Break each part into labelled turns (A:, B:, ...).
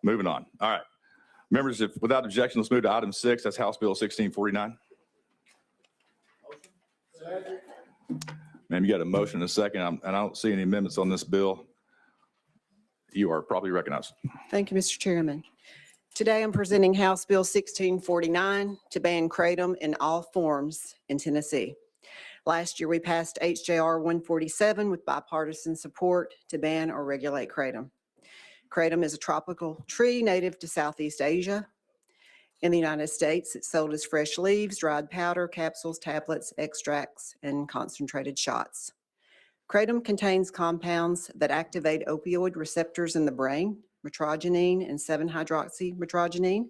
A: Moving on. All right. Members, if without objection, let's move to item 6. That's House Bill 1649. Ma'am, you got a motion and a second, and I don't see any amendments on this bill. You are properly recognized.
B: Thank you, Mr. Chairman. Today I'm presenting House Bill 1649 to ban Kratom in all forms in Tennessee. Last year, we passed HJR 147 with bipartisan support to ban or regulate Kratom. Kratom is a tropical tree native to Southeast Asia. In the United States, it's sold as fresh leaves, dried powder, capsules, tablets, extracts, and concentrated shots. Kratom contains compounds that activate opioid receptors in the brain, Mitragynine and 7-hydroxymitragynine,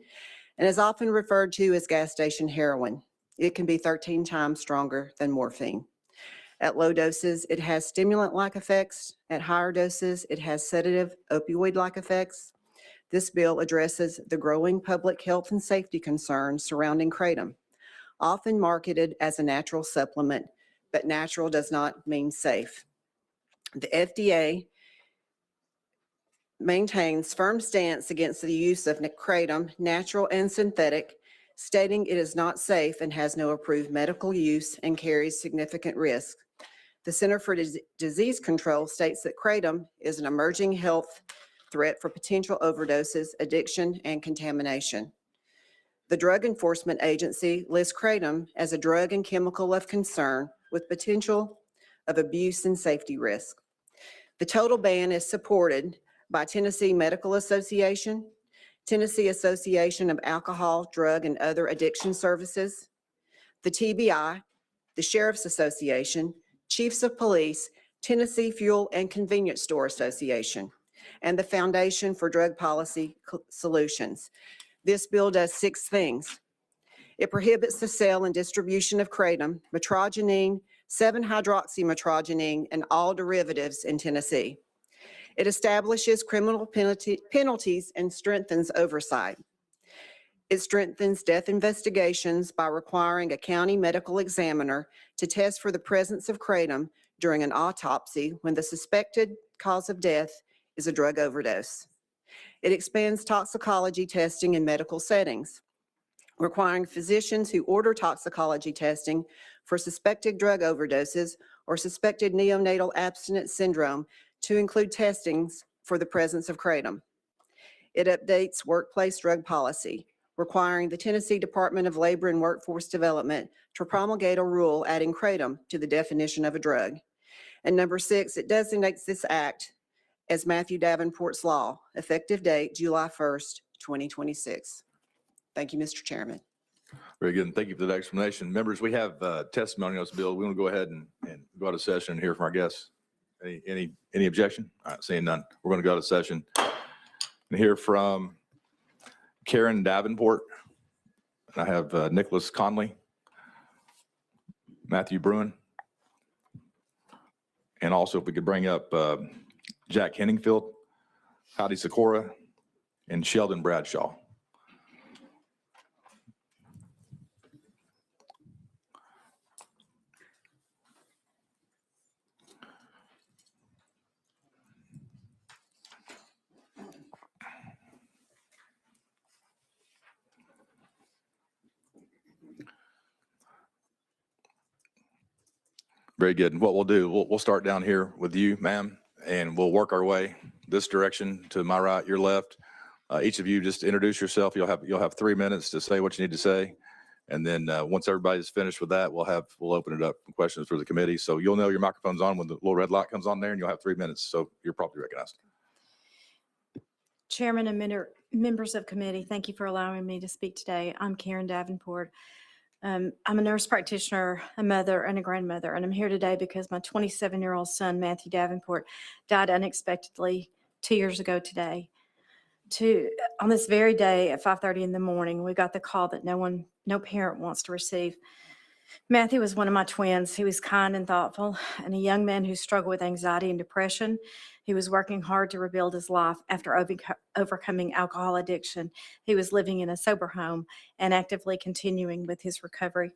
B: and is often referred to as gas station heroin. It can be 13 times stronger than morphine. At low doses, it has stimulant-like effects. At higher doses, it has sedative opioid-like effects. This bill addresses the growing public health and safety concerns surrounding Kratom, often marketed as a natural supplement, but natural does not mean safe. The FDA maintains firm stance against the use of Kratom, natural and synthetic, stating it is not safe and has no approved medical use and carries significant risk. The Center for Disease Control states that Kratom is an emerging health threat for potential overdoses, addiction, and contamination. The Drug Enforcement Agency lists Kratom as a drug and chemical of concern with potential of abuse and safety risk. The total ban is supported by Tennessee Medical Association, Tennessee Association of Alcohol, Drug, and Other Addiction Services, the TBI, the Sheriff's Association, Chiefs of Police, Tennessee Fuel and Convenience Store Association, and the Foundation for Drug Policy Solutions. This bill does 6 things. It prohibits the sale and distribution of Kratom, Mitragynine, 7-hydroxymitragynine, and all derivatives in Tennessee. It establishes criminal penalties and strengthens oversight. It strengthens death investigations by requiring a county medical examiner to test for the presence of Kratom during an autopsy when the suspected cause of death is a drug overdose. It expands toxicology testing in medical settings, requiring physicians who order toxicology testing for suspected drug overdoses or suspected neonatal abstinence syndrome to include testings for the presence of Kratom. It updates workplace drug policy, requiring the Tennessee Department of Labor and Workforce Development to promulgate a rule adding Kratom to the definition of a drug. And number 6, it designates this act as Matthew Davenport's law, effective date July 1st, 2026. Thank you, Mr. Chairman.
A: Very good. And thank you for that explanation. Members, we have testimony on this bill. We want to go ahead and go out of session and hear from our guests. Any objection? All right, seeing none. We're going to go out of session and hear from Karen Davenport. I have Nicholas Conley, Matthew Bruin, and also if we could bring up Jack Henningfield, Heidi Sikora, and Sheldon Bradshaw. Very good. And what we'll do, we'll start down here with you, ma'am, and we'll work our way this direction to my right, your left. Each of you just introduce yourself. You'll have 3 minutes to say what you need to say. And then once everybody's finished with that, we'll open it up for questions for the committee. So you'll know your microphone's on when the little red light comes on there, and you'll have 3 minutes. So you're properly recognized.
C: Chairman and members of committee, thank you for allowing me to speak today. I'm Karen Davenport. I'm a nurse practitioner, a mother, and a grandmother, and I'm here today because my 27-year-old son, Matthew Davenport, died unexpectedly 2 years ago today. On this very day at 5:30 in the morning, we got the call that no parent wants to receive. Matthew was one of my twins. He was kind and thoughtful, and a young man who struggled with anxiety and depression. He was working hard to rebuild his life after overcoming alcohol addiction. He was living in a sober home and actively continuing with his recovery.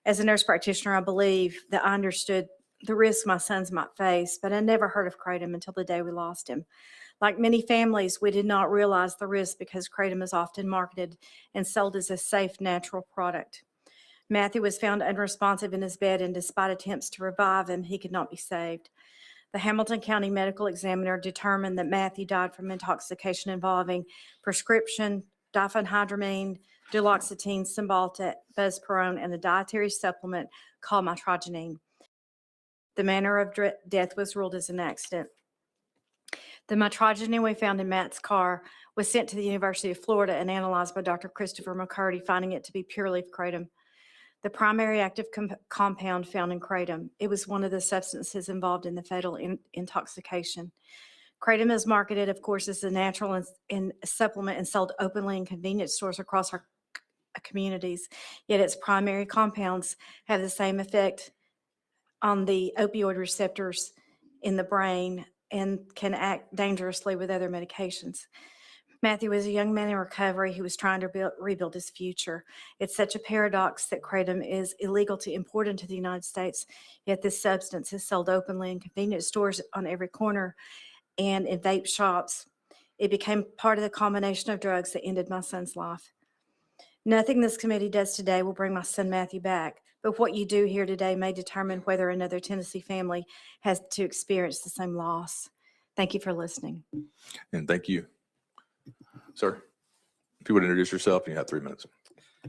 C: As a nurse practitioner, I believe that I understood the risks my sons might face, but I never heard of Kratom until the day we lost him. Like many families, we did not realize the risk because Kratom is often marketed and sold as a safe, natural product. Matthew was found unresponsive in his bed, and despite attempts to revive him, he could not be saved. The Hamilton County Medical Examiner determined that Matthew died from intoxication involving prescription Diphenhydramine, Duloxetine, Cymbalta, Buspirone, and a dietary supplement called Mitragynine. The manner of death was ruled as an accident. The Mitragynine we found in Matt's car was sent to the University of Florida and analyzed by Dr. Christopher McCurdy, finding it to be pure leaf kratom. The primary active compound found in kratom. It was one of the substances involved in the fatal intoxication. Kratom is marketed, of course, as a natural and supplement and sold openly in convenience stores across our communities. Yet its primary compounds have the same effect on the opioid receptors in the brain and can act dangerously with other medications. Matthew was a young man in recovery who was trying to rebuild his future. It's such a paradox that kratom is illegal to import into the United States, yet this substance is sold openly in convenience stores on every corner and in vape shops. It became part of the combination of drugs that ended my son's life. Nothing this committee does today will bring my son Matthew back, but what you do here today may determine whether another Tennessee family has to experience the same loss. Thank you for listening.
A: And thank you. Sir, if you would introduce yourself, you have 3 minutes.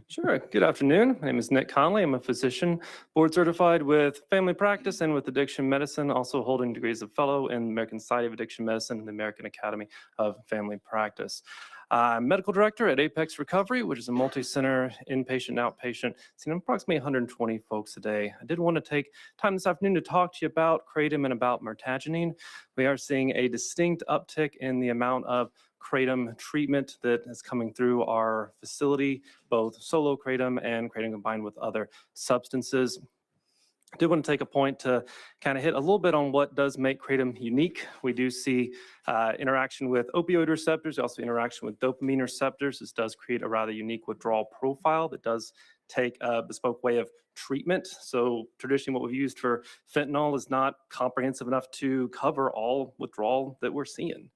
D: Sure. Good afternoon. My name is Nick Conley. I'm a physician, board certified with family practice and with addiction medicine, also holding degrees of fellow in the American Society of Addiction Medicine and the American Academy of Family Practice. I'm medical director at Apex Recovery, which is a multi-center inpatient and outpatient, seeing approximately 120 folks a day. I did want to take time this afternoon to talk to you about kratom and about Mitragynine. We are seeing a distinct uptick in the amount of kratom treatment that is coming through our facility, both solo kratom and kratom combined with other substances. I did want to take a point to kind of hit a little bit on what does make kratom unique. We do see interaction with opioid receptors, also interaction with dopamine receptors. This does create a rather unique withdrawal profile that does take a bespoke way of treatment. So traditionally what we've used for fentanyl is not comprehensive enough to cover all withdrawal that we're seeing.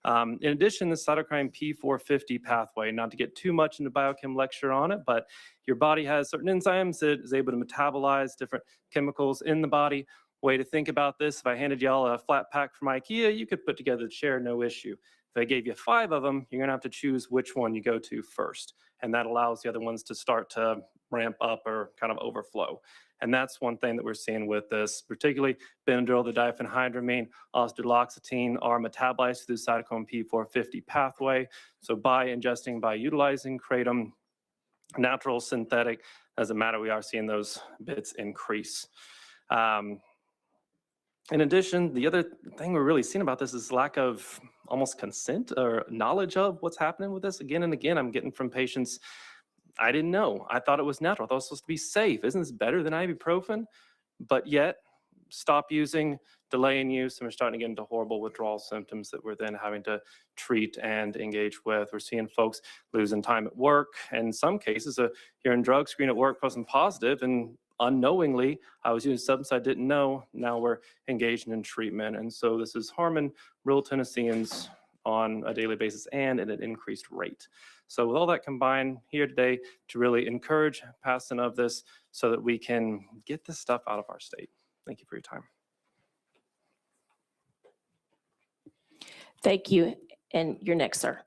D: In addition, the cytokine P450 pathway, not to get too much into biochem lecture on it, but your body has certain enzymes that is able to metabolize different chemicals in the body. Way to think about this, if I handed y'all a flat pack from IKEA, you could put together the chair, no issue. If I gave you 5 of them, you're gonna have to choose which one you go to first. And that allows the other ones to start to ramp up or kind of overflow. And that's one thing that we're seeing with this, particularly Benadryl, the diphenhydramine, also Duloxetine are metabolized through the cytochrome P450 pathway. So by utilizing kratom, natural, synthetic, doesn't matter, we are seeing those bits increase. In addition, the other thing we're really seeing about this is lack of almost consent or knowledge of what's happening with this. Again and again, I'm getting from patients, I didn't know. I thought it was natural. I thought it was supposed to be safe. Isn't this better than ibuprofen? But yet, stop using, delay in use, and we're starting to get into horrible withdrawal symptoms that we're then having to treat and engage with. We're seeing folks losing time at work. And in some cases, a urine drug screen at work wasn't positive, and unknowingly, I was using a substance I didn't know. Now we're engaging in treatment. And so this is harming real Tennesseans on a daily basis and at an increased rate. So with all that combined, here today to really encourage passing of this so that we can get this stuff out of our state. Thank you for your time.
E: Thank you. And you're next, sir.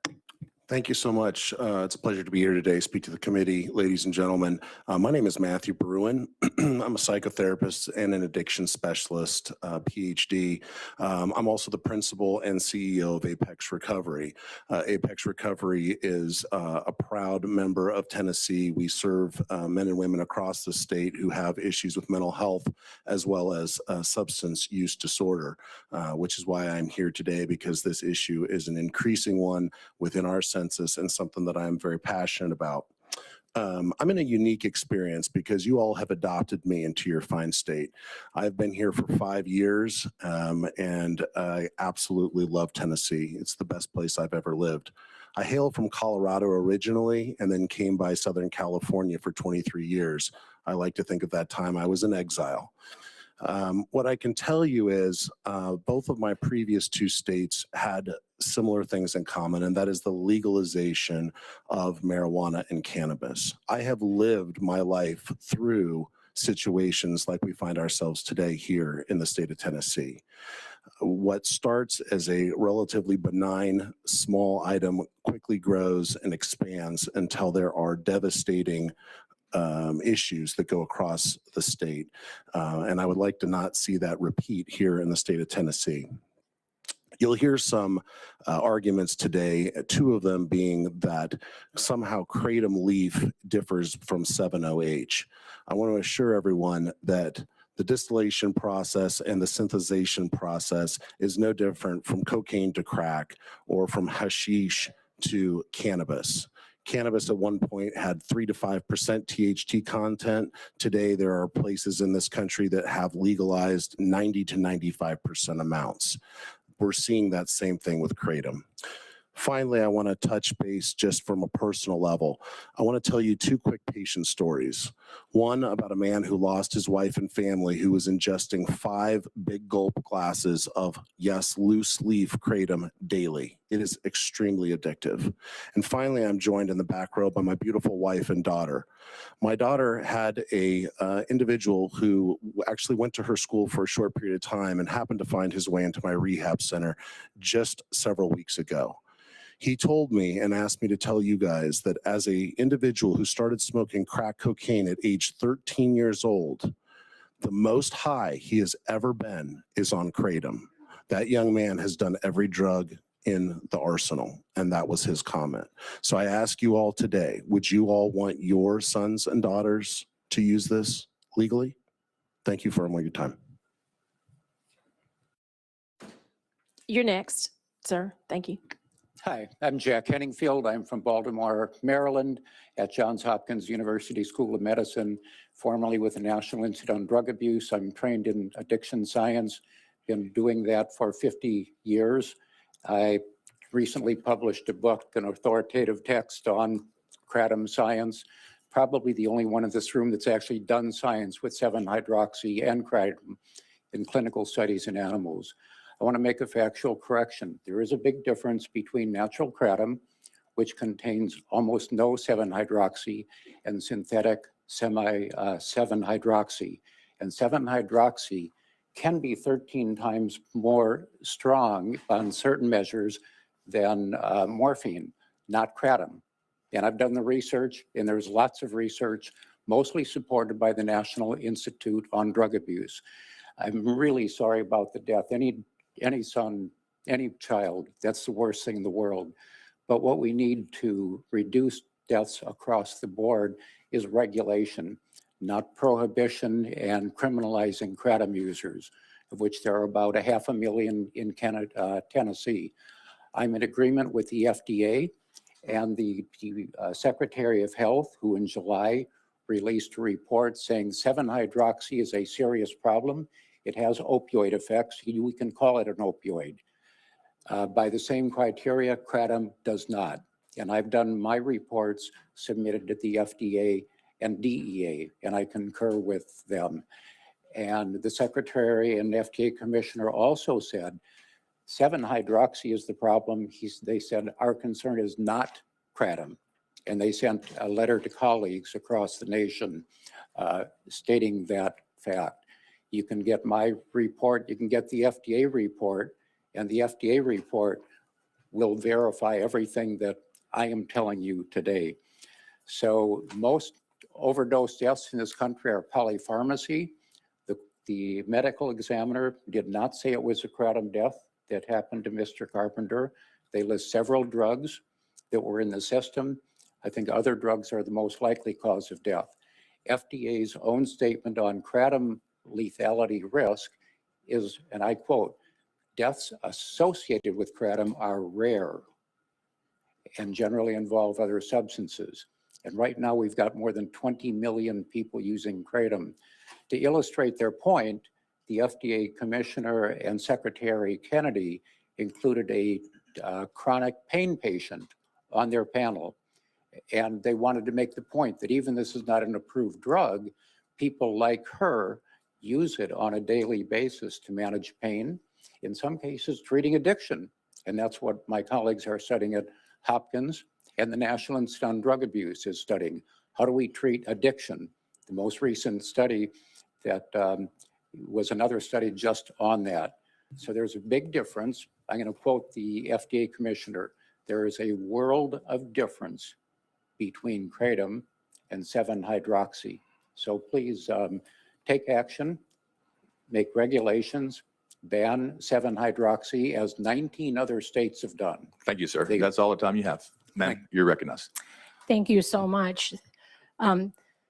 F: Thank you so much. It's a pleasure to be here today, speak to the committee, ladies and gentlemen. My name is Matthew Bruin. I'm a psychotherapist and an addiction specialist, PhD. I'm also the principal and CEO of Apex Recovery. Apex Recovery is a proud member of Tennessee. We serve men and women across the state who have issues with mental health as well as substance use disorder, which is why I'm here today, because this issue is an increasing one within our census and something that I'm very passionate about. I'm in a unique experience because you all have adopted me into your fine state. I've been here for 5 years and I absolutely love Tennessee. It's the best place I've ever lived. I hail from Colorado originally and then came by Southern California for 23 years. I like to think of that time I was in exile. What I can tell you is both of my previous two states had similar things in common, and that is the legalization of marijuana and cannabis. I have lived my life through situations like we find ourselves today here in the state of Tennessee. What starts as a relatively benign small item quickly grows and expands until there are devastating issues that go across the state. And I would like to not see that repeat here in the state of Tennessee. You'll hear some arguments today, two of them being that somehow Kratom leaf differs from 7-OH. I want to assure everyone that the distillation process and the synthesization process is no different from cocaine to crack or from hashish to cannabis. Cannabis at one point had 3 to 5% THC content. Today, there are places in this country that have legalized 90 to 95% amounts. We're seeing that same thing with Kratom. Finally, I want to touch base just from a personal level. I want to tell you two quick patient stories. One about a man who lost his wife and family who was ingesting 5 big gulp glasses of, yes, loose leaf Kratom daily. It is extremely addictive. And finally, I'm joined in the back row by my beautiful wife and daughter. My daughter had a individual who actually went to her school for a short period of time and happened to find his way into my rehab center just several weeks ago. He told me and asked me to tell you guys that as an individual who started smoking crack cocaine at age 13 years old, the most high he has ever been is on Kratom. That young man has done every drug in the arsenal, and that was his comment. So I ask you all today, would you all want your sons and daughters to use this legally? Thank you for all your time.
E: You're next, sir. Thank you.
G: Hi, I'm Jack Henningfield. I'm from Baltimore, Maryland, at Johns Hopkins University School of Medicine, formerly with the National Institute on Drug Abuse. I'm trained in addiction science, been doing that for 50 years. I recently published a book, an authoritative text on Kratom science, probably the only one in this room that's actually done science with 7-hydroxy and Kratom in clinical studies in animals. I want to make a factual correction. There is a big difference between natural Kratom, which contains almost no 7-hydroxy, and synthetic 7-hydroxy. And 7-hydroxy can be 13 times more strong on certain measures than morphine, not Kratom. And I've done the research, and there's lots of research, mostly supported by the National Institute on Drug Abuse. I'm really sorry about the death. Any son, any child, that's the worst thing in the world. But what we need to reduce deaths across the board is regulation, not prohibition and criminalizing Kratom users, of which there are about 500,000 in Tennessee. I'm in agreement with the FDA and the Secretary of Health, who in July released a report saying 7-hydroxy is a serious problem. It has opioid effects. We can call it an opioid. By the same criteria, Kratom does not. And I've done my reports submitted to the FDA and DEA, and I concur with them. And the Secretary and FDA Commissioner also said 7-hydroxy is the problem. They said our concern is not Kratom. And they sent a letter to colleagues across the nation stating that fact. You can get my report, you can get the FDA report, and the FDA report will verify everything that I am telling you today. So most overdose deaths in this country are polypharmacy. The medical examiner did not say it was a Kratom death that happened to Mr. Carpenter. They list several drugs that were in the system. I think other drugs are the most likely cause of death. FDA's own statement on Kratom lethality risk is, and I quote, deaths associated with Kratom are rare and generally involve other substances. And right now we've got more than 20 million people using Kratom. To illustrate their point, the FDA Commissioner and Secretary Kennedy included a chronic pain patient on their panel. And they wanted to make the point that even this is not an approved drug, people like her use it on a daily basis to manage pain, in some cases treating addiction. And that's what my colleagues are studying at Hopkins, and the National Institute on Drug Abuse is studying. How do we treat addiction? The most recent study that was another study just on that. So there's a big difference. I'm going to quote the FDA commissioner. There is a world of difference between Kratom and 7-hydroxy. So please take action, make regulations, ban 7-hydroxy as 19 other states have done.
A: Thank you, sir.
G: Thank you.
A: That's all the time you have. Ma'am, you're recognized.
H: Thank you so much.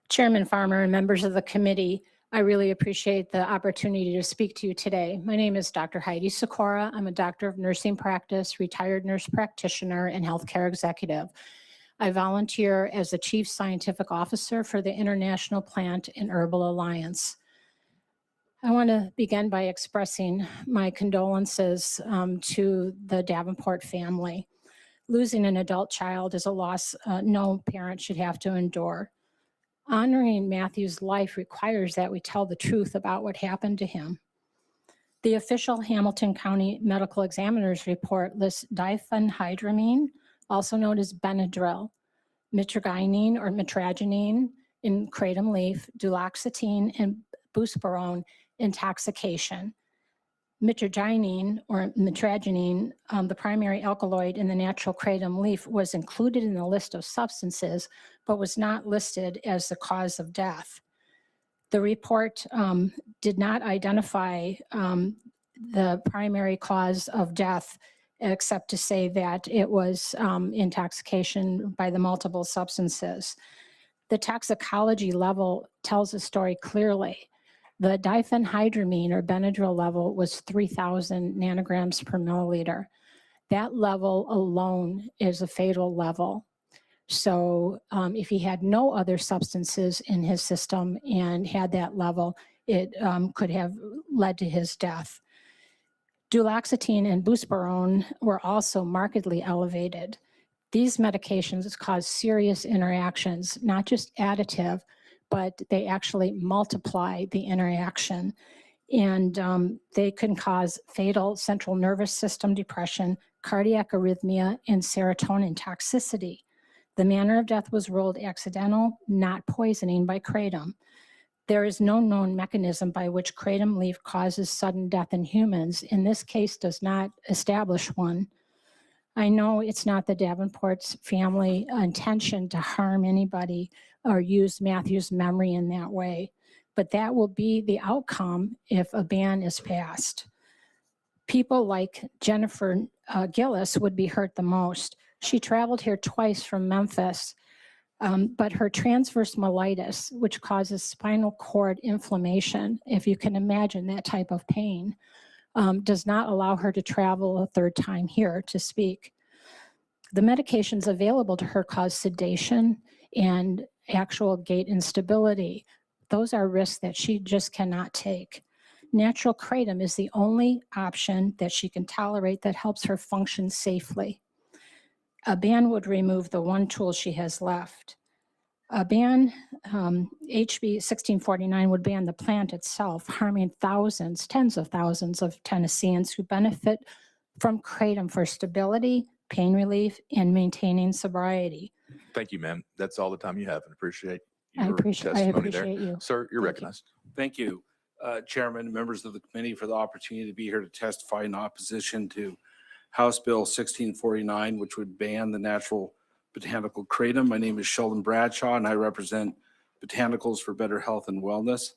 H: Chairman Farmer and members of the committee, I really appreciate the opportunity to speak to you today. My name is Dr. Heidi Sikora. I'm a doctor of nursing practice, retired nurse practitioner, and healthcare executive. I volunteer as the Chief Scientific Officer for the International Plant and Herbal Alliance. I want to begin by expressing my condolences to the Davenport family. Losing an adult child is a loss no parent should have to endure. Honoring Matthew's life requires that we tell the truth about what happened to him. The official Hamilton County Medical Examiner's report lists diphenhydramine, also known as Benadryl, Mitragynine or Mitragynine in kratom leaf, Duloxetine, and Buspirone intoxication. Mitragynine or Mitragynine, the primary alkaloid in the natural kratom leaf, was included in the list of substances, but was not listed as the cause of death. The report did not identify the primary cause of death, except to say that it was intoxication by the multiple substances. The toxicology level tells the story clearly. The diphenhydramine or Benadryl level was 3,000 nanograms per milliliter. That level alone is a fatal level. So if he had no other substances in his system and had that level, it could have led to his death. Duloxetine and Buspirone were also markedly elevated. These medications cause serious interactions, not just additive, but they actually multiply the interaction. And they can cause fatal central nervous system depression, cardiac arrhythmia, and serotonin toxicity. The manner of death was ruled accidental, not poisoning by kratom. There is no known mechanism by which kratom leaf causes sudden death in humans. In this case, does not establish one. I know it's not the Davenport's family intention to harm anybody or use Matthew's memory in that way, but that will be the outcome if a ban is passed. People like Jennifer Gillis would be hurt the most. She traveled here twice from Memphis, but her transverse myelitis, which causes spinal cord inflammation, if you can imagine that type of pain, does not allow her to travel a third time here to speak. The medications available to her cause sedation and actual gait instability. Those are risks that she just cannot take. Natural kratom is the only option that she can tolerate that helps her function safely. A ban would remove the one tool she has left. A ban, HB 1649, would ban the plant itself, harming thousands, tens of thousands of Tennesseans who benefit from kratom for stability, pain relief, and maintaining sobriety.
A: Thank you, ma'am. That's all the time you have, and appreciate
H: I
A: your testimony there.
H: appreciate you.
A: Sir, you're
H: Thank you.
A: recognized.
I: Thank you, Chairman, and members of the committee, for the opportunity to be here to testify in opposition to House Bill 1649, which would ban the natural botanical kratom. My name is Sheldon Bradshaw, and I represent Botanicals for Better Health and Wellness.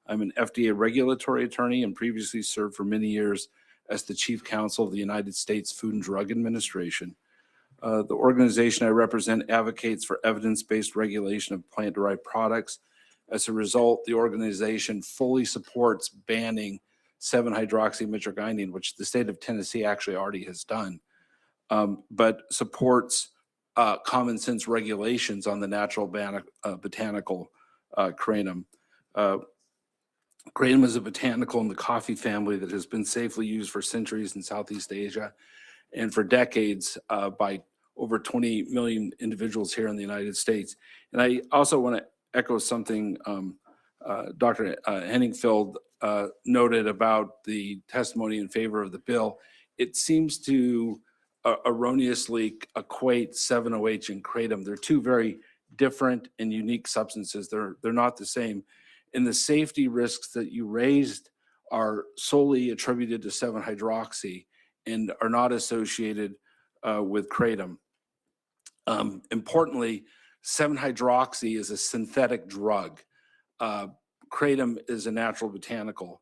I: I'm an FDA regulatory attorney and previously served for many years as the Chief Counsel of the United States Food and Drug Administration. The organization I represent advocates for evidence-based regulation of plant-derived products. As a result, the organization fully supports banning 7-hydroxymitragynine, which the state of Tennessee actually already has done, but supports common sense regulations on the natural botanical kratom. Kratom is a botanical in the coffee family that has been safely used for centuries in Southeast Asia and for decades by over 20 million individuals here in the United States. And I also want to echo something Dr. Henningfield noted about the testimony in favor of the bill, it seems to erroneously equate 7-OH and Kratom. They're two very different and unique substances. They're not the same. And the safety risks that you raised are solely attributed to 7-hydroxy and are not associated with Kratom. Importantly, 7-hydroxy is a synthetic drug. Kratom is a natural botanical.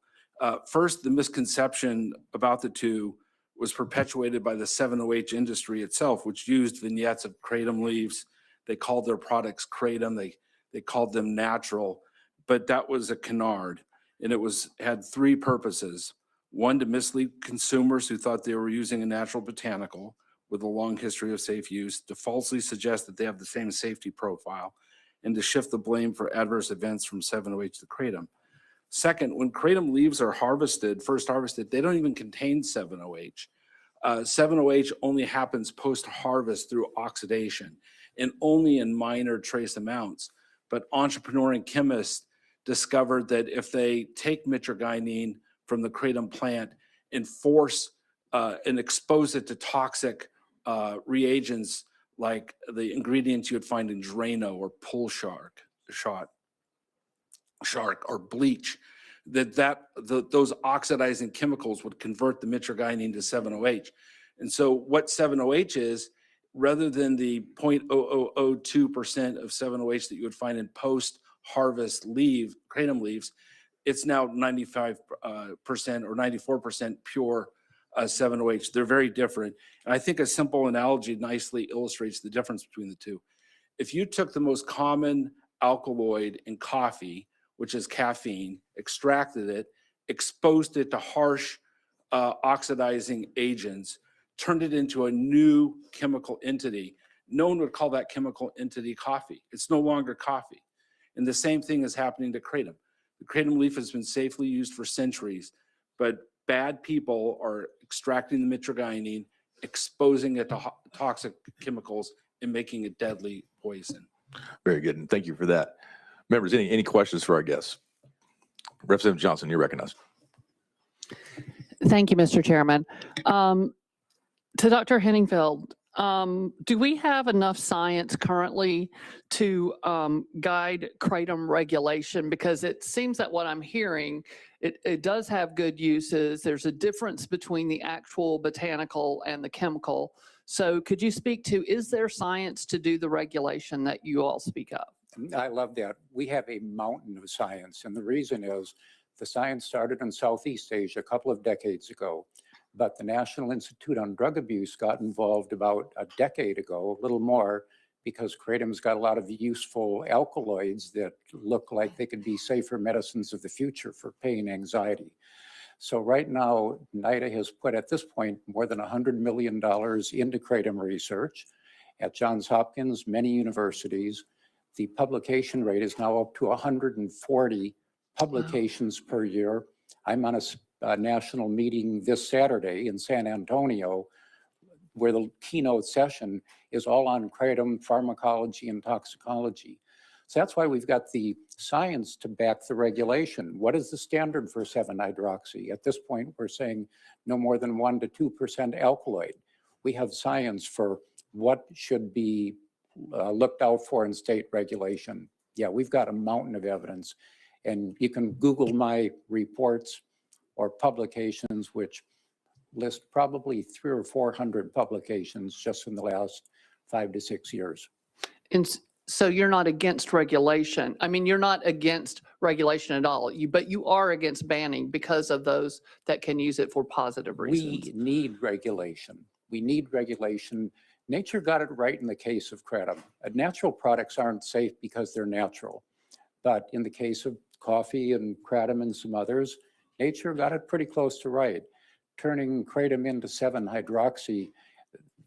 I: First, the misconception about the two was perpetuated by the 7-OH industry itself, which used vignettes of Kratom leaves. They called their products Kratom. They called them natural, but that was a canard, and it had three purposes. One, to mislead consumers who thought they were using a natural botanical with a long history of safe use, to falsely suggest that they have the same safety profile, and to shift the blame for adverse events from 7-OH to Kratom. Second, when Kratom leaves are first harvested, they don't even contain 7-OH. 7-OH only happens post-harvest through oxidation and only in minor trace amounts. But entrepreneur and chemists discovered that if they take Mitragynine from the Kratom plant and force and expose it to toxic reagents like the ingredients you would find in Drano or pull shark or bleach, those oxidizing chemicals would convert the Mitragynine to 7-OH. And so what 7-OH is, rather than the 0.0002% of 7-OH that you would find in post-harvest Kratom leaves, it's now 95% or 94% pure 7-OH. They're very different. And I think a simple analogy nicely illustrates the difference between the two. If you took the most common alkaloid in coffee, which is caffeine, extracted it, exposed it to harsh oxidizing agents, turned it into a new chemical entity, no one would call that chemical entity coffee. It's no longer coffee. And the same thing is happening to Kratom. The Kratom leaf has been safely used for centuries, but bad people are extracting the Mitragynine, exposing it to toxic chemicals, and making it deadly poison.
A: Very good, and thank you for that. Members, any questions for our guests? Representative Johnson, you're recognized.
J: Thank you, Mr. Chairman. To Dr. Henningfield, do we have enough science currently to guide Kratom regulation? Because it seems that what I'm hearing, it does have good uses. There's a difference between the actual botanical and the chemical. So could you speak to, is there science to do the regulation that you all speak of?
G: I love that. We have a mountain of science, and the reason is the science started in Southeast Asia a couple of decades ago, but the National Institute on Drug Abuse got involved about a decade ago, a little more, because Kratom's got a lot of useful alkaloids that look like they could be safer medicines of the future for pain, anxiety. So right now, NIDA has put at this point more than $100 million into Kratom research at Johns Hopkins, many universities. The publication rate is now up to 140 publications per year. I'm on a national meeting this Saturday in San Antonio where the keynote session is all on Kratom, pharmacology, and toxicology. So that's why we've got the science to back the regulation. What is the standard for 7-hydroxy? At this point, we're saying no more than 1 to 2% alkaloid. We have science for what should be looked out for in state regulation. Yeah, we've got a mountain of evidence, and you can Google my reports or publications, which list probably 300 or 400 publications just in the last 5 to 6 years.
J: And so you're not against regulation. I mean, you're not against regulation at all, but you are against banning because of those that can use it for positive reasons.
G: We need regulation. We need regulation. Nature got it right in the case of Kratom. Natural products aren't safe because they're natural. But in the case of coffee and Kratom and some others, nature got it pretty close to right. Turning Kratom into 7-hydroxy,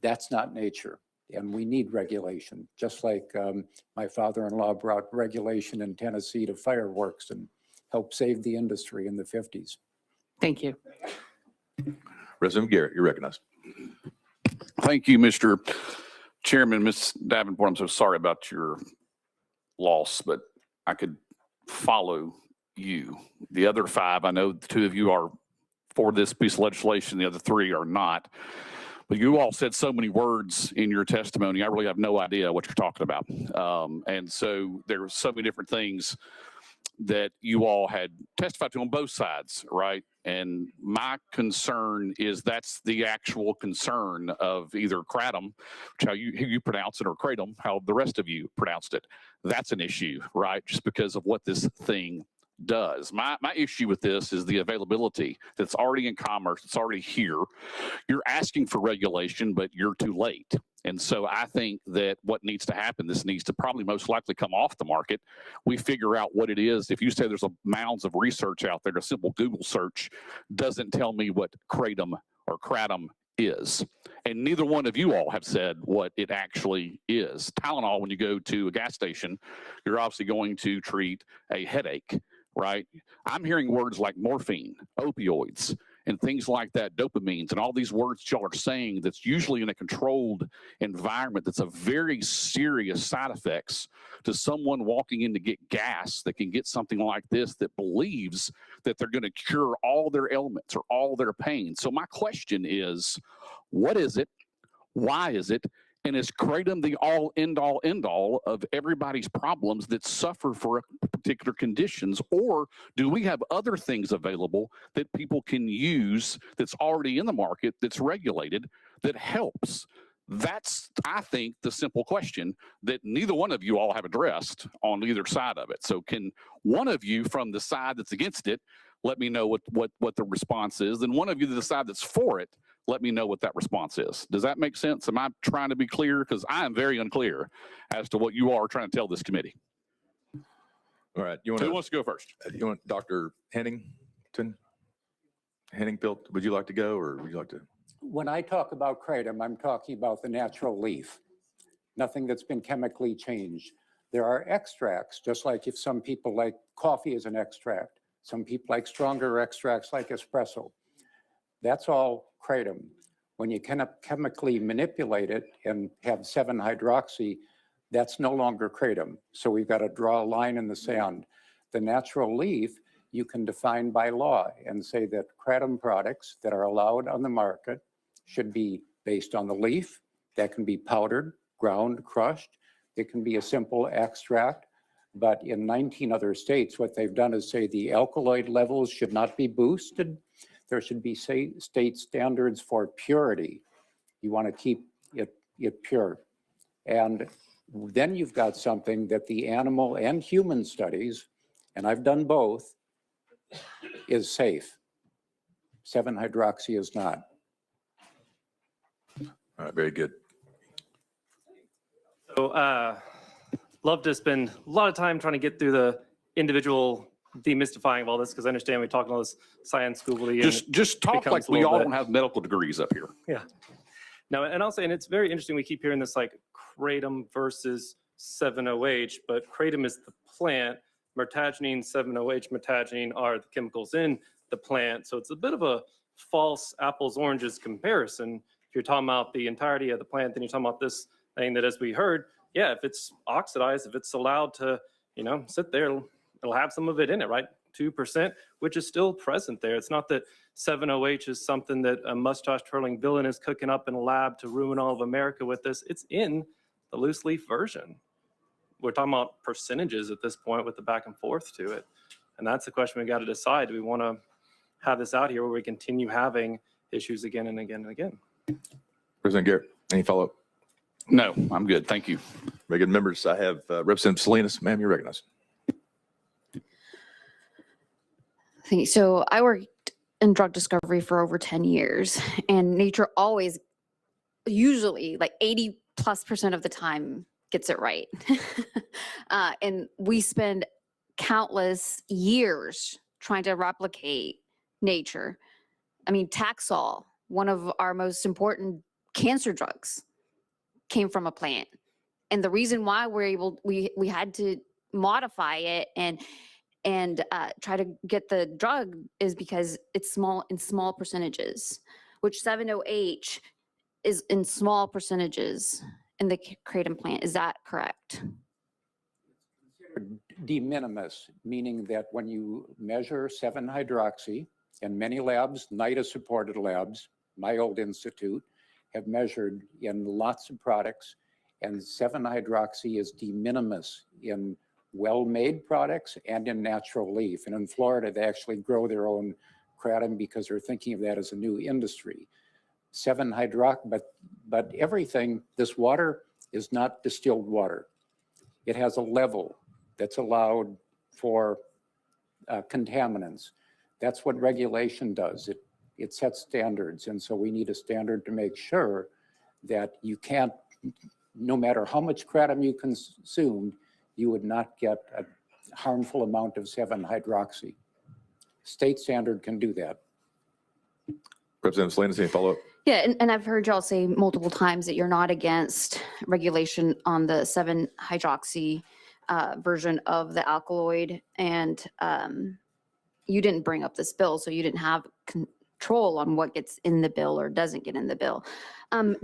G: that's not nature. And we need regulation, just like my father-in-law brought regulation in Tennessee to fireworks and helped save the industry in the 50s.
J: Thank you.
A: Representative Garrett, you're recognized.
K: Thank you, Mr. Chairman. Ms. Davenport, I'm so sorry about your loss, but I could follow you. The other 5, I know the 2 of you are for this piece of legislation, the other 3 are not. But you all said so many words in your testimony, I really have no idea what you're talking about. And so there were so many different things that you all had testified to on both sides, right? And my concern is that's the actual concern of either Kratom, which how you pronounce it, or Kratom, how the rest of you pronounced it. That's an issue, right? Just because of what this thing does. My issue with this is the availability that's already in commerce. It's already here. You're asking for regulation, but you're too late. And so I think that what needs to happen, this needs to probably most likely come off the market. We figure out what it is. If you say there's mounds of research out there, a simple Google search doesn't tell me what Kratom or Kratom is. And neither one of you all have said what it actually is. Tylenol, when you go to a gas station, you're obviously going to treat a headache, right? I'm hearing words like morphine, opioids, and things like that, dopamines, and all these words y'all are saying that's usually in a controlled environment that's a very serious side effects to someone walking in to get gas that can get something like this that believes that they're going to cure all their ailments or all their pain. So my question is, what is it? Why is it? And is Kratom the end all of everybody's problems that suffer for particular conditions? Or do we have other things available that people can use that's already in the market, that's regulated, that helps? That's, I think, the simple question that neither one of you all have addressed on either side of it. So can one of you from the side that's against it let me know what the response is? Then one of you to the side that's for it, let me know what that response is. Does that make sense? Am I trying to be clear? Because I am very unclear as to what you are trying to tell this committee.
A: All right.
K: Who wants to go first?
A: You want Dr. Hennington? Henningfield, would you like to go, or would you like to?
G: When I talk about Kratom, I'm talking about the natural leaf, nothing that's been chemically changed. There are extracts, just like if some people like coffee as an extract, some people like stronger extracts like espresso. That's all Kratom. When you chemically manipulate it and have 7-hydroxy, that's no longer Kratom. So we've got to draw a line in the sand. The natural leaf, you can define by law and say that Kratom products that are allowed on the market should be based on the leaf. That can be powdered, ground, crushed. It can be a simple extract. But in 19 other states, what they've done is say the alkaloid levels should not be boosted. There should be state standards for purity. You want to keep it pure. And then you've got something that the animal and human studies, and I've done both, is safe. 7-hydroxy is not.
A: All right, very good.
D: So love to spend a lot of time trying to get through the individual demystifying of all this, because I understand we're talking all this science googly.
K: Just talk like we all don't have medical degrees up here.
D: Yeah. No, and I'll say, and it's very interesting, we keep hearing this like Kratom versus 7-OH, but Kratom is the plant, Mitragynine, 7-OH, Mitragynine are the chemicals in the plant. So it's a bit of a false apples oranges comparison. If you're talking about the entirety of the plant, then you're talking about this thing that, as we heard, yeah, if it's oxidized, if it's allowed to, sit there, it'll have some of it in it, right? 2%, which is still present there. It's not that 7-OH is something that a mustache twirling villain is cooking up in a lab to ruin all of America with this. It's in the loose leaf version. We're talking about percentages at this point with the back and forth to it. And that's the question we got to decide. Do we want to have this out here where we continue having issues again and again and again?
A: President Garrett, any follow-up?
K: No, I'm good. Thank you.
A: Very good. Members, I have Representative Salinas. Ma'am, you're recognized.
L: Thank you. So I worked in drug discovery for over 10 years, and nature always, usually like 80+% of the time, gets it right. And we spend countless years trying to replicate nature. I mean, Taxol, one of our most important cancer drugs, came from a plant. And the reason why we had to modify it and try to get the drug is because it's in small percentages, which 7-OH is in small percentages in the Kratom plant. Is that correct?
G: de minimis, meaning that when you measure 7-hydroxy, and many labs, NIDA-supported labs, my old institute, have measured in lots of products, and 7-hydroxy is de minimis in well-made products and in natural leaf. And in Florida, they actually grow their own kratom because they're thinking of that as a new industry. 7-hydrox, but everything, this water is not distilled water. It has a level that's allowed for contaminants. That's what regulation does. It sets standards. And so we need a standard to make sure that you can't, no matter how much kratom you consumed, you would not get a harmful amount of 7-hydroxy. State standard can do that.
A: Representative Salinas, any follow-up?
L: Yeah, and I've heard y'all say multiple times that you're not against regulation on the 7-hydroxy version of the alkaloid, and you didn't bring up this bill, so you didn't have control on what gets in the bill or doesn't get in the bill.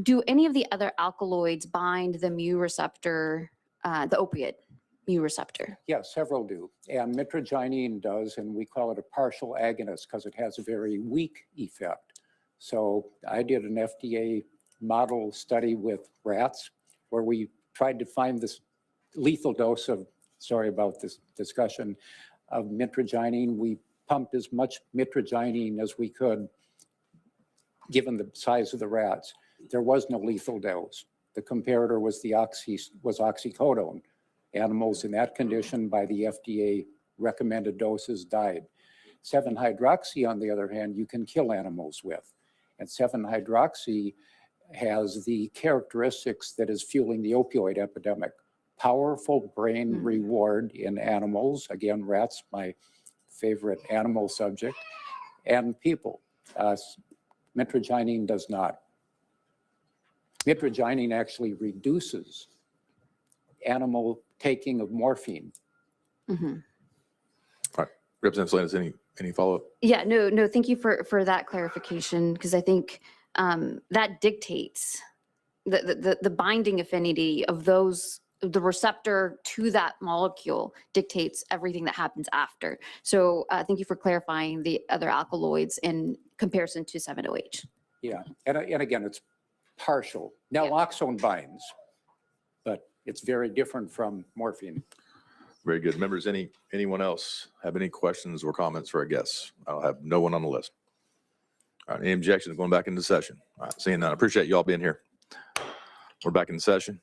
L: Do any of the other alkaloids bind the mu receptor, the opiate mu receptor?
G: Yes, several do. And mitragynine does, and we call it a partial agonist because it has a very weak effect. So I did an FDA model study with rats where we tried to find this lethal dose of, sorry about this discussion, of mitragynine. We pumped as much mitragynine as we could, given the size of the rats. There was no lethal dose. The comparator was oxycodone. Animals in that condition by the FDA recommended doses died. 7-hydroxy, on the other hand, you can kill animals with. And 7-hydroxy has the characteristics that is fueling the opioid epidemic. Powerful brain reward in animals. Again, rats, my favorite animal subject, and people. Mitragynine does not. Mitragynine actually reduces animal taking of morphine.
L: Mm-hmm.
A: All right, Representative Salinas, any follow-up?
L: Yeah, no, thank you for that clarification, because I think that dictates the binding affinity of those, the receptor to that molecule dictates everything that happens after. So thank you for clarifying the other alkaloids in comparison to 7-OH.
G: Yeah, and again, it's partial. Naloxone binds, but it's very different from morphine.
A: Very good. Members, anyone else have any questions or comments for our guests? I'll have no one on the list. All right, any objections going back into session? All right, seeing none. I appreciate you all being here. We're back in session.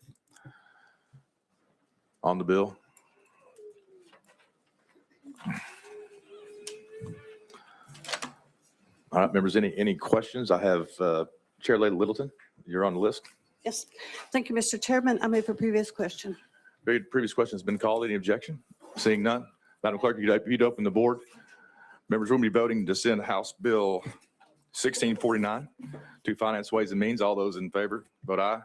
A: On the bill. All right, members, any questions? I have Chair Lady Littleton. You're on the list.
M: Yes, thank you, Mr. Chairman. I move a previous question.
A: Very previous question has been called. Any objection? Seeing none. Madam Clerk, you'd open the board. Members will be voting to send House Bill 1649 to Finance, Ways and Means. All those in favor, vote aye.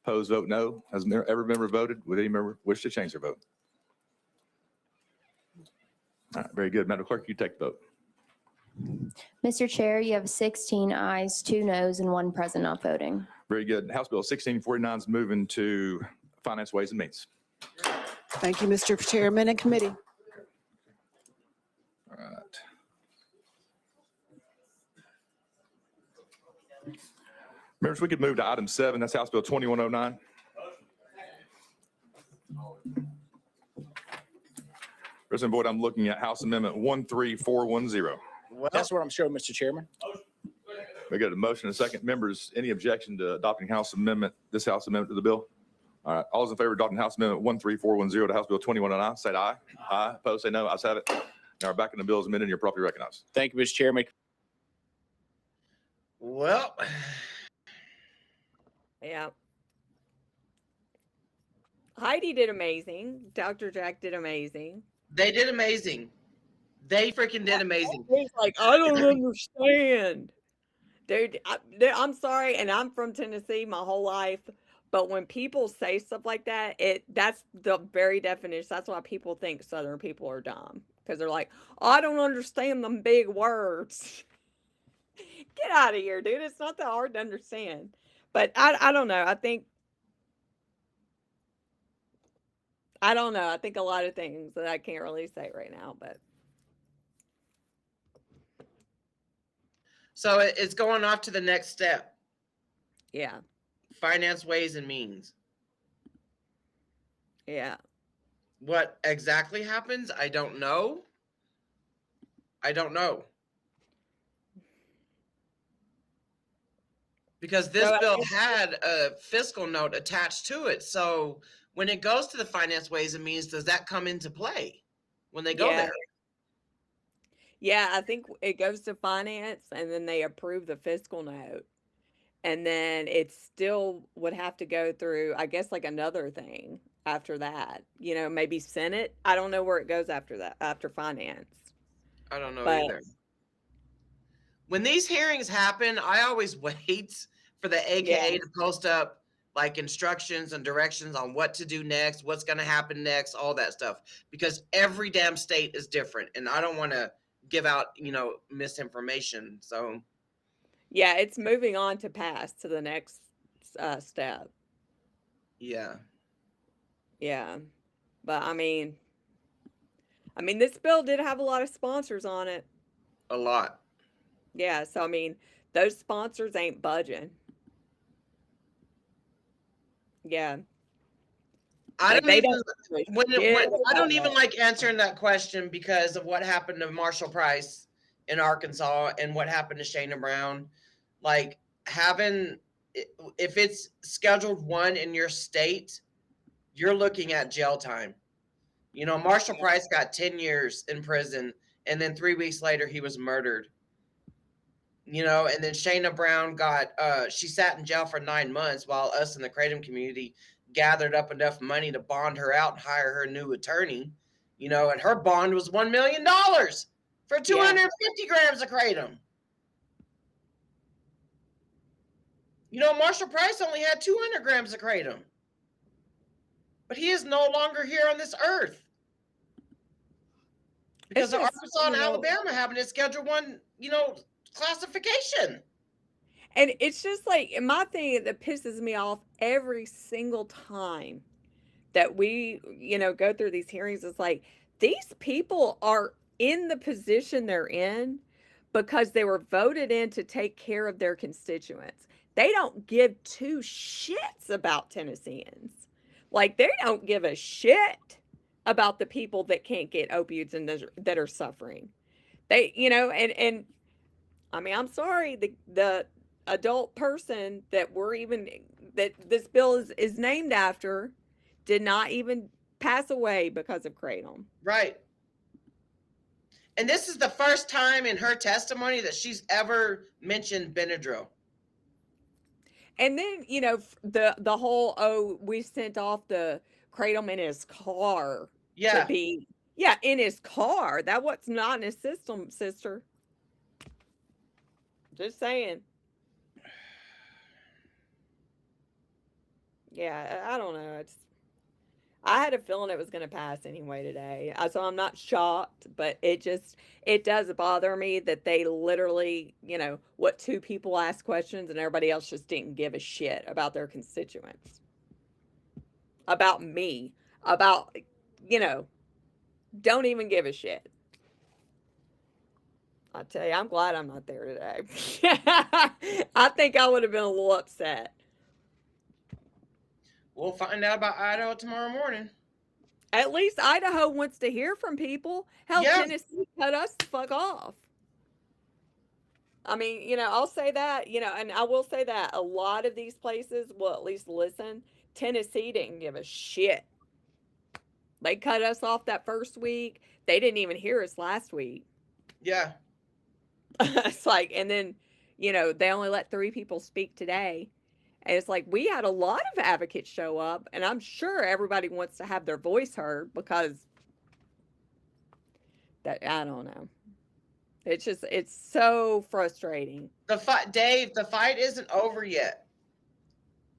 A: Opposed, vote no. Has every member voted? Would any member wish to change their vote? All right, very good. Madam Clerk, you take the vote.
E: Mr. Chair, you have 16 ayes, 2 noes, and 1 present not voting.
A: Very good. House Bill 1649 is moving to Finance, Ways and Means.
B: Thank you, Mr. Chairman and committee.
A: All right. Members, we could move to item 7. That's House Bill 2109. President Boyd, I'm looking at House Amendment 13410.
N: Well, that's what I'm showing, Mr. Chairman.
A: We got a motion and a second. Members, any objection to adopting this House Amendment to the bill? All right, all those in favor of adopting House Amendment 13410 to House Bill 2109, say aye. Aye. Opposed, say no. Ayes have it. Now we're back in the bill as amended. You're properly recognized.
N: Thank you, Mr. Chairman. Well,
O: yeah. Heidi did amazing. Dr. Jack did amazing.
P: They did amazing. They freaking did amazing.
O: He's like, I don't understand. Dude, I'm sorry, and I'm from Tennessee my whole life, but when people say stuff like that, that's the very definition. That's why people think Southern people are dumb, because they're like, oh, I don't understand them big words. Get out of here, dude. It's not that hard to understand. But I don't know. I don't know. I think a lot of things that I can't really say right now, but
P: So it's going off to the next step.
O: yeah,
P: Finance, Ways, and Means.
O: yeah.
P: What exactly happens? I don't know. I don't know. Because this
O: So I
P: bill
O: think-
P: had a fiscal note attached to it. So when it goes to the Finance, Ways, and Means, does that come into play when they go
O: Yeah.
P: there?
O: Yeah, I think it goes to finance and then they approve the fiscal note. And then it still would have to go through, I guess, like another thing after that. You know, maybe Senate. I don't know where it goes after that, after finance.
P: I don't know
O: But
P: either. When these hearings happen, I always wait for the AKA
O: Yeah.
P: to post up like instructions and directions on what to do next, what's going to happen next, all that stuff. Because every damn state is different. And I don't want to give out, misinformation. So
O: yeah, it's moving on to pass to the next step.
P: yeah.
O: Yeah. But I mean, this bill did have a lot of sponsors on it.
P: A lot.
O: Yeah. So, I mean, those sponsors ain't budging. Yeah.
P: I
O: Like,
P: don't
O: they
P: even
O: don't
P: when,
O: give
P: when I don't
O: a
P: even
O: fuck.
P: like answering that question because of what happened to Marshall Price in Arkansas and what happened to Shayna Brown. Like if it's scheduled 1 in your state, you're looking at jail time. Marshall Price got 10 years in prison, and then 3 weeks later he was murdered. And then Shayna Brown she sat in jail for 9 months while us in the Kratom community gathered up enough money to bond her out and hire her new attorney, and her bond was $1 million for 250 grams of Kratom. Marshall Price only had 200 grams of Kratom, but he is no longer here on this earth because of Arkansas and Alabama having a Schedule 1, classification.
O: And it's just like, my thing that pisses me off every single time that we, go through these hearings is like, these people are in the position they're in because they were voted in to take care of their constituents. They don't give two shits about Tennesseans. Like, they don't give a shit about the people that can't get opioids and that are suffering. They, and I mean, I'm sorry, the adult person that that this bill is named after did not even pass away because of Kratom.
P: Right. And this is the first time in her testimony that she's ever mentioned Benadryl.
O: And then, the whole, we sent off the Kratom in his car.
P: Yeah.
O: To be, in his car. That was not in his system, sister. Just saying. Yeah, I don't know. I had a feeling it was going to pass anyway today. So I'm not shocked, but it does bother me that they literally, what two people ask questions and everybody else just didn't give a shit about their constituents. About me. About, don't even give a shit. I tell you, I'm glad I'm not there today. I think I would have been a little upset.
P: We'll find out about Idaho tomorrow morning.
O: At least Idaho wants to hear from people. Hell,
P: Yeah.
O: Tennessee cut us the fuck off. I mean, I'll say that, and I will say that a lot of these places will at least listen. Tennessee didn't give a shit. They cut us off that first week. They didn't even hear us last week.
P: Yeah.
O: It's like, and then, they only let 3 people speak today. And it's like, we had a lot of advocates show up, and I'm sure everybody wants to have their voice heard because I don't know. It's so frustrating.
P: Dave, the fight isn't over yet.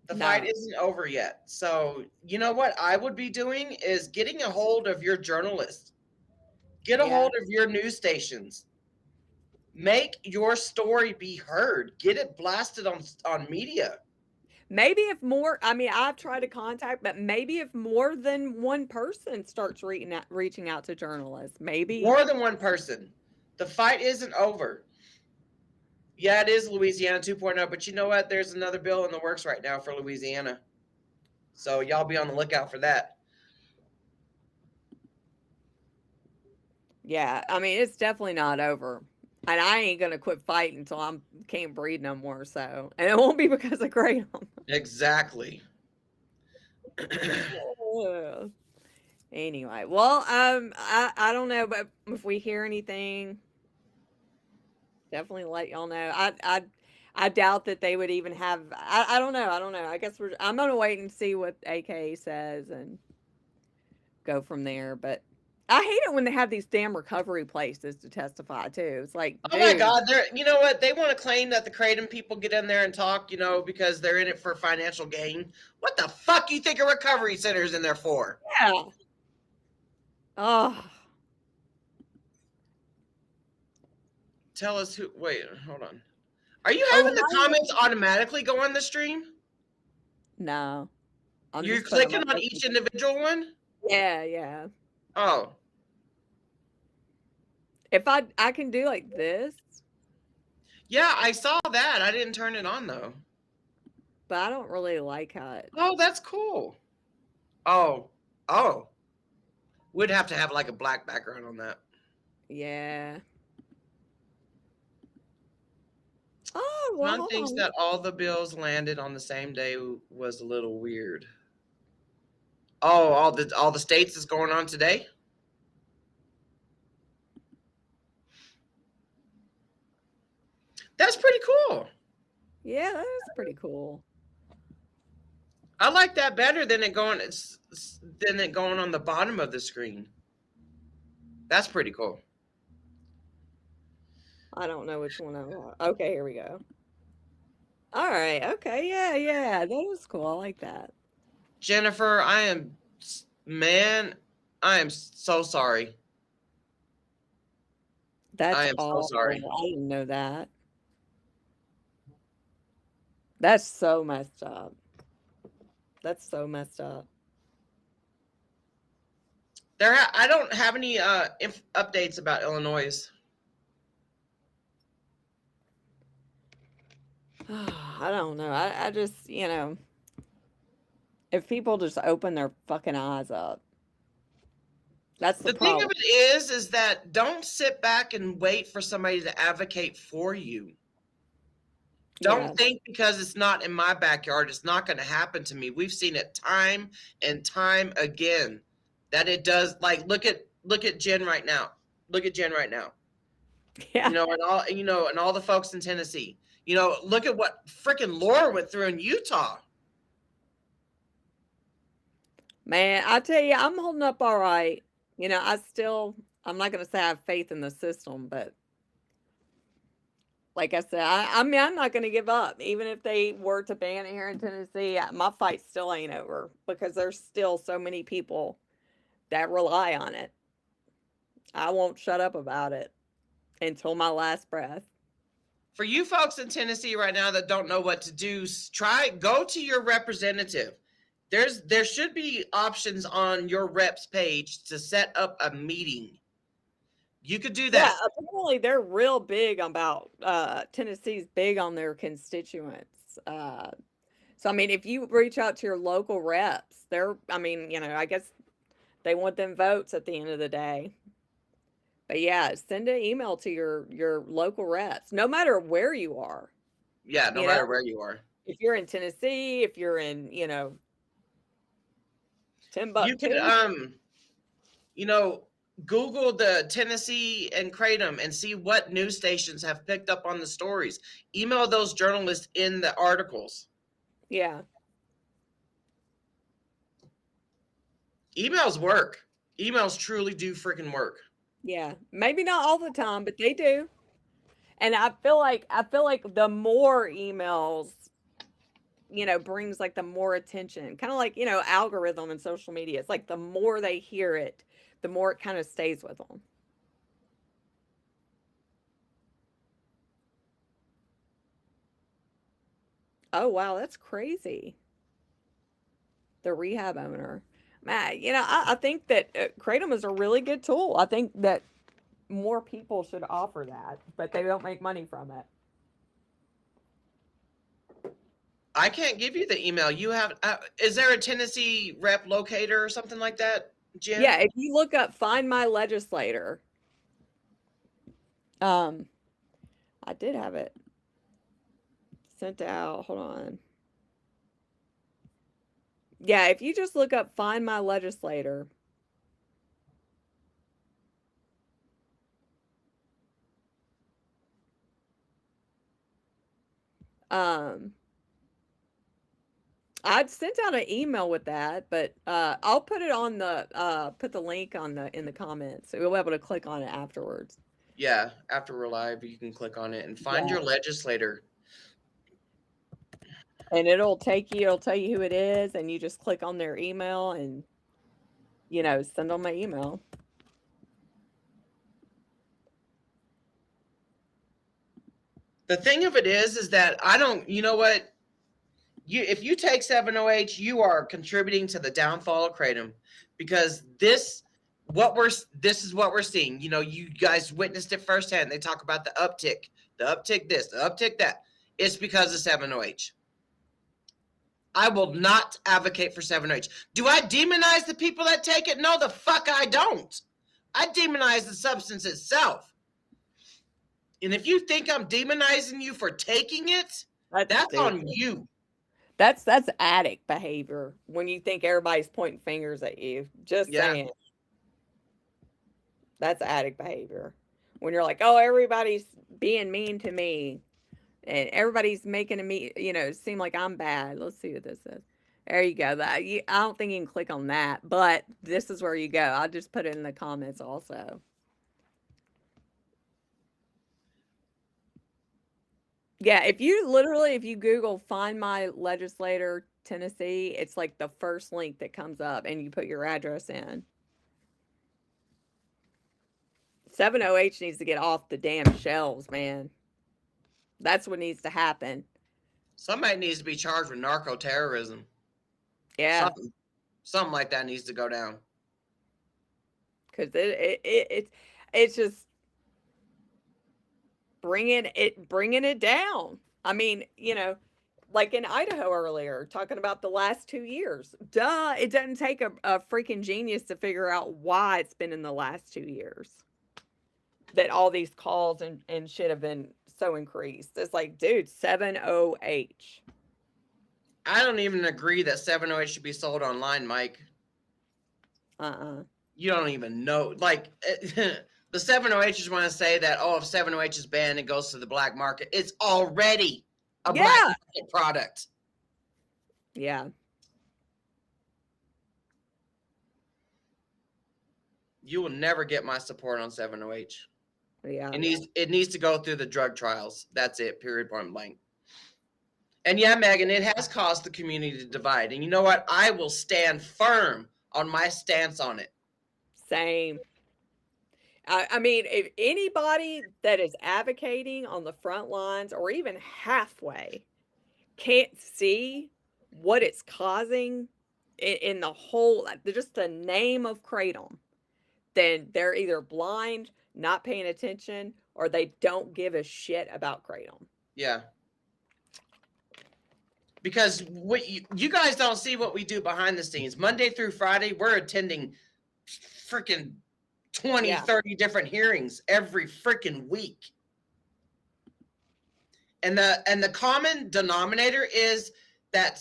P: The fight isn't over yet. So, you know what I would be doing is getting a hold of your journalists. Get a hold of your news stations. Make your story be heard. Get it blasted on media.
O: maybe if more, I mean, I've tried to contact, but maybe if more than one person starts reaching out to journalists, maybe.
P: More than one person. The fight isn't over. Yeah, it is Louisiana 2.0, but you know what? There's another bill in the works right now for Louisiana. So y'all be on the lookout for that.
O: Yeah, I mean, it's definitely not over. And I ain't going to quit fighting until I can't breathe no more. So, and it won't be because of Kratom.
P: Exactly.
O: Anyway, well, I don't know, but if we hear anything, definitely let y'all know. I doubt that they would even have. I don't know. I guess I'm gonna wait and see what AK says and go from there. But I hate it when they have these damn recovery places to testify too. It's like,
P: Oh my
O: dude.
P: God, you know what? They want to claim that the Kratom people get in there and talk, because they're in it for financial gain. What the fuck you think a recovery center is in there for?
O: Yeah. Oh.
P: Tell us who. Wait, hold on. Are you having the comments automatically go on the stream?
O: No.
P: You're clicking on each individual one?
O: Yeah.
P: Oh.
O: If I can do like this.
P: Yeah, I saw that. I didn't turn it on though.
O: But I don't really like how it.
P: Oh, that's cool. Oh. We'd have to have like a black background on that.
O: Yeah. Oh, well.
P: John thinks that all the bills landed on the same day was a little weird. Oh, all the states is going on today? That's pretty cool.
O: Yeah, that is pretty cool.
P: I like that better than it going on the bottom of the screen. That's pretty cool.
O: I don't know which one I want. Okay, here we go. All right. Okay. Yeah. That was cool. I like that.
P: Jennifer, I am so sorry.
O: I
P: am so sorry.
O: I didn't know that. That's so messed up.
P: I don't have any updates about Illinois.
O: I don't know. I just, if people just open their fucking eyes up. That's the problem.
P: Thing of it is that don't sit back and wait for somebody to advocate for you. Don't think because it's not in my backyard, it's not going to happen to me. We've seen it time and time again that it does. Like, look at Jen right now.
O: Yeah.
P: And all the folks in Tennessee. Look at what freaking Laura went through in Utah.
O: Man, I tell you, I'm holding up all right. I'm not going to say I have faith in the system, but like I said, I'm not going to give up. Even if they were to ban it here in Tennessee, my fight still ain't over because there's still so many people that rely on it. I won't shut up about it until my last breath.
P: For you folks in Tennessee right now that don't know what to do, go to your representative. There should be options on your rep's page to set up a meeting. You could do that.
O: Yeah, apparently they're real big about Tennessee's big on their constituents. So I mean, if you reach out to your local reps, I guess they want them votes at the end of the day. But yeah, send an email to your local reps, no matter where you are.
P: Yeah, no matter where you are.
O: If you're in Tennessee, if you're in, Timbuktu.
P: You can, Google the Tennessee and Kratom and see what news stations have picked up on the stories. Email those journalists in the articles.
O: Yeah.
P: Emails work. Emails truly do freaking work.
O: Yeah, maybe not all the time, but they do. And I feel like the more emails, brings like the more attention. Kind of like, algorithm and social media. It's like the more they hear it, the more it kind of stays with them. Oh, wow, that's crazy. The rehab owner. Man, I think that Kratom is a really good tool. I think that more people should offer that, but they don't make money from it.
P: I can't give you the email. You have, is there a Tennessee rep locator or something like that, Jen?
O: Yeah, if you look up Find My Legislator, I did have it sent out. Hold on. Yeah, if you just look up Find My Legislator. I'd sent out an email with that, but I'll put it on the put the link on in the comments, so you'll be able to click on it afterwards.
P: Yeah, after we're live, you can click on it and find your legislator.
O: And it'll tell you who it is, and you just click on their email and, send them my email.
P: The thing of it is that I don't, you know what? If you take 7-OH, you are contributing to the downfall of Kratom, because this is what we're seeing. You guys witnessed it firsthand. They talk about the uptick this, the uptick that. It's because of 7-OH. I will not advocate for 7-OH. Do I demonize the people that take it? No, the fuck I don't. I demonize the substance itself. And if you think I'm demonizing you for taking it, that's on you.
O: That's addict behavior when you think everybody's pointing fingers at you. Just saying. That's addict behavior. When you're like, oh, everybody's being mean to me and everybody's making me, seem like I'm bad. Let's see what this is. There you go. I don't think you can click on that, but this is where you go. I'll just put it in the comments also. Yeah, if you Google Find My Legislator Tennessee, it's like the first link that comes up and you put your address in. 7-OH needs to get off the damn shelves, man. That's what needs to happen.
P: Somebody needs to be charged with narco-terrorism.
O: Yeah.
P: Something like that needs to go down.
O: Because it's just bringing it down. I mean, like in Idaho earlier, talking about the last 2 years. Duh, it doesn't take a freaking genius to figure out why it's been in the last 2 years that all these calls and shit have been so increased. It's like, dude, 7-OH.
P: I don't even agree that 7-OH should be sold online, Mike. You don't even know. Like, the 7-OHs want to say that, if 7-OH is banned, it goes to the black market. It's already a black market product.
O: Yeah.
P: You will never get my support on 7-OH.
O: Yeah.
P: It needs to go through the drug trials. That's it, period, point blank. And yeah, Megan, it has caused the community to divide. And you know what? I will stand firm on my stance on it.
O: Same. I mean, if anybody that is advocating on the front lines or even halfway can't see what it's causing in the whole, just the name of Kratom, then they're either blind, not paying attention, or they don't give a shit about Kratom.
P: Yeah. Because what you guys don't see what we do behind the scenes. Monday through Friday, we're attending freaking 20, 30 different hearings every freaking week. And the common denominator is that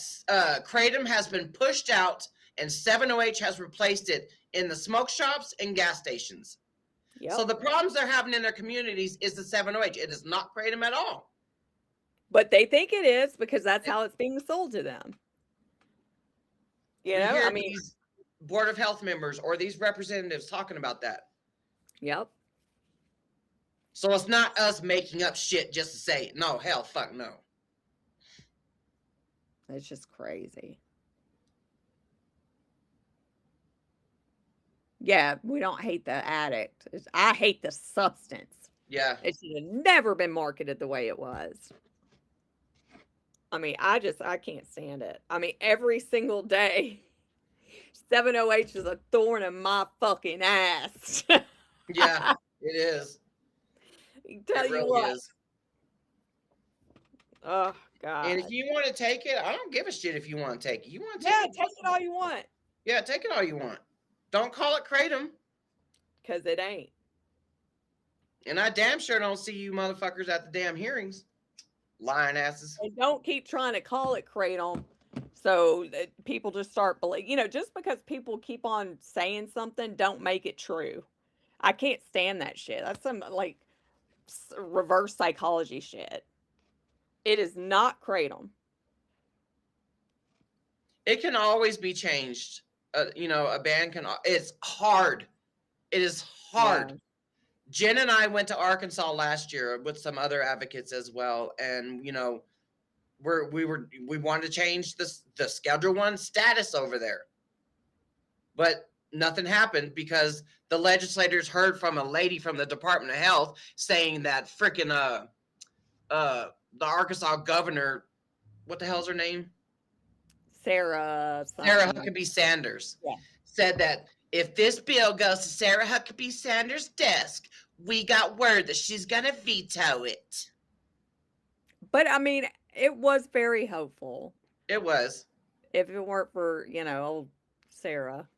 P: Kratom has been pushed out and 7-OH has replaced it in the smoke shops and gas stations. Yep. So the problems they're having in their communities is the 7-OH. It is not Kratom at all.
O: But they think it is because that's how it's being sold to them. I mean,
P: these Board of Health members or these representatives talking about that.
O: Yep.
P: So it's not us making up shit just to say, no, hell, fuck no.
O: It's just crazy. Yeah, we don't hate the addict. I hate the substance.
P: Yeah.
O: It should have never been marketed the way it was. I mean, I can't stand it. I mean, every single day, 7OH is a thorn in my fucking ass.
P: Yeah, it is.
O: Tell
P: It
O: you
P: really
O: what.
P: is.
O: Oh, God.
P: And if you want to take it, I don't give a shit if you want to take it. You want to
O: Yeah,
P: take it?
O: take it all you want.
P: Yeah, take it all you want. Don't call it Kratom.
O: Because it ain't.
P: And I damn sure don't see you motherfuckers at the damn hearings. Lying asses.
O: And don't keep trying to call it Kratom so that people just start believing. You know, just because people keep on saying something, don't make it true. I can't stand that shit. That's some like reverse psychology shit. It is not Kratom.
P: It can always be changed. You know, a band can. It's hard. It is hard.
O: Yeah.
P: Jen and I went to Arkansas last year with some other advocates as well, and you know, we wanted to change the Schedule 1 status over there, but nothing happened because the legislators heard from a lady from the Department of Health saying that frickin' the Arkansas governor, what the hell's her name?
O: Sarah
P: Huckabee Sanders.
O: Yeah.
P: Said that if this bill goes to Sarah Huckabee Sanders' desk, we got word that she's gonna veto it.
O: But I mean, it was very hopeful.
P: It was.
O: If it weren't for, you know, old Sarah.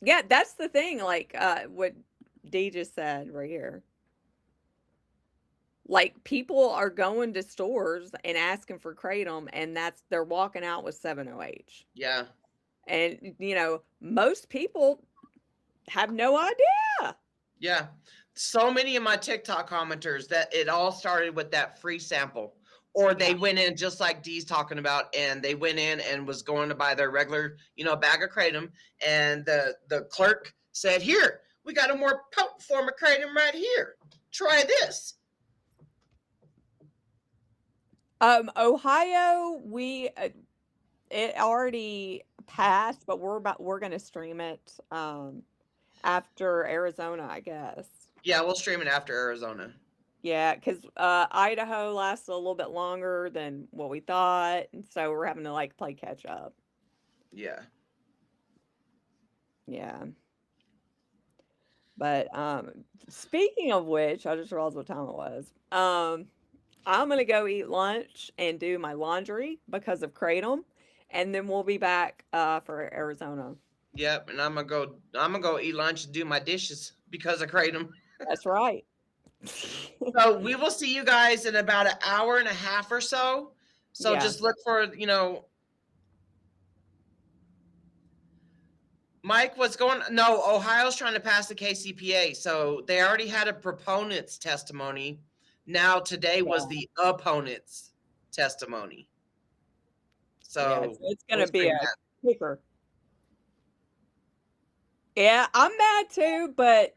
O: Yeah, that's the thing. Like what Dee just said right here. Like people are going to stores and asking for Kratom, and they're walking out with 7OH.
P: Yeah.
O: And you know, most people have no idea.
P: Yeah. So many of my TikTok commenters that it all started with that free sample. Or they went in just like Dee's talking about, and they went in and was going to buy their regular, you know, bag of Kratom. And the clerk said, here, we got a more potent form of Kratom right here. Try this.
O: Ohio, it already passed, but we're gonna stream it after Arizona, I guess.
P: Yeah, we'll stream it after Arizona.
O: Yeah, because Idaho lasted a little bit longer than what we thought, and so we're having to like play catch up.
P: Yeah.
O: Yeah. But speaking of which, I just realized what time it was. I'm gonna go eat lunch and do my laundry because of Kratom, and then we'll be back for Arizona.
P: Yep, and I'm gonna go eat lunch and do my dishes because of Kratom.
O: That's right.
P: So we will see you guys in about an hour and a half or so. So
O: Yeah.
P: just look for, you know, Mike, what's going on? No, Ohio's trying to pass the KCPA. So they already had a proponent's testimony. Now today was the opponent's testimony. So
O: it's gonna be a kicker. Yeah, I'm mad too, but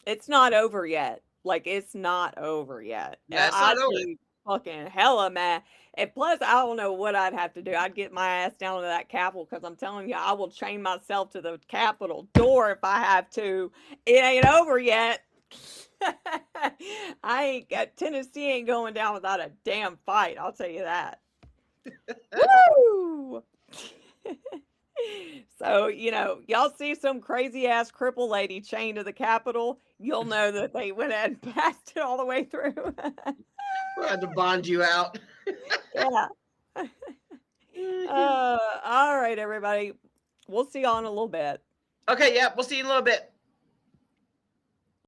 O: it's not over yet. Like it's not over yet.
P: Yeah, it's
O: I'd
P: not over.
O: be fucking hella mad. And plus, I don't know what I'd have to do. I'd get my ass down to that Capitol because I'm telling you, I will chain myself to the Capitol door if I have to. It ain't over yet. Tennessee ain't going down without a damn fight. I'll tell you that. Woo! So, you know, y'all see some crazy ass cripple lady chained to the Capitol, you'll know that they went ahead and passed it all the way through.
P: We'll have to bond you out.
O: Yeah. All right, everybody. We'll see y'all in a little bit.
P: Okay, yeah, we'll see you in a little bit.